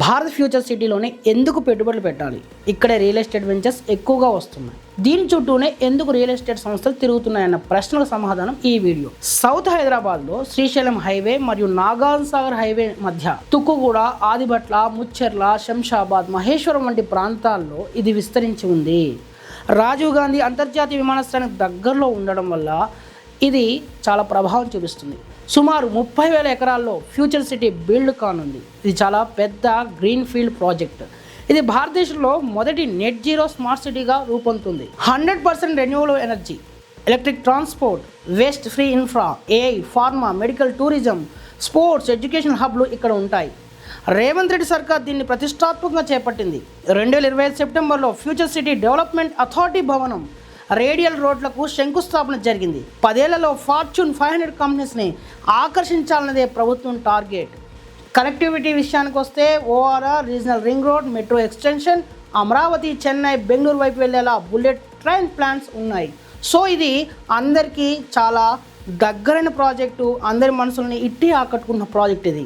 Bharat future సిటీలోనే ఎందుకు పెట్టుబడులు పెట్టాలి? ఇక్కడే రియల్ ఎస్టేట్ వెంచర్స్ ఎక్కువగా వస్తున్నాయి. దీని చుట్టూనే ఎందుకు రియల్ ఎస్టేట్ సంస్థలు తిరుగుతున్నాయన్న ప్రశ్నల సమాధానం ఈ వీడియో. సౌత్ హైదరాబాద్లో శ్రీశైలం హైవే మరియు నాగార్జున సాగర్ హైవే మధ్య తుక్కుగూడ, ఆదిబట్ల, ముచ్చెర్ల, శంషాబాద్, మహేశ్వరం వంటి ప్రాంతాల్లో ఇది విస్తరించి ఉంది. రాజీవ్ గాంధీ అంతర్జాతీయ విమానాశ్రయానికి దగ్గరలో ఉండడం వల్ల ఇది చాలా ప్రభావం చూపిస్తుంది. సుమారు 30,000 ఎకరాల్లో ఫ్యూచర్ సిటీ బిల్డ్ కానుంది. ఇది చాలా పెద్ద గ్రీన్ ఫీల్డ్ ప్రాజెక్ట్. ఇది భారతదేశంలో మొదటి నెట్ జీరో స్మార్ట్ సిటీగా రూపొందుతుంది. 100% renewable energy, electric transport, waste free infra, AI, pharma, medical, tourism, sports, education హబ్లు ఇక్కడ ఉంటాయి. రేవంత్ రెడ్డి సర్కార్ దీన్ని ప్రతిష్టాత్మకంగా చేపట్టింది. 2025 సెప్టెంబర్లో ఫ్యూచర్ సిటీ డెవలప్మెంట్ అథారిటీ భవనం, రేడియల్ రోడ్లకు శంకుస్థాపన జరిగింది. 10 ఏళ్లలో ఫార్చ్యూన్ 500 కంపెనీస్ని ఆకర్షించాలన్నదే ప్రభుత్వం టార్గెట్. కనెక్టివిటీ విషయానికి వస్తే ORR, regional ring road, metro extension, Amaravati, Chennai, Bengaluru వైపు వెళ్ళేలా బుల్లెట్ ట్రైన్ ప్లాన్స్ ఉన్నాయి. సో ఇది అందరికీ చాలా దగ్గరైన ప్రాజెక్టు, అందరి మనసుల్ని ఇట్టి ఆకట్టుకున్న ప్రాజెక్ట్ ఇది.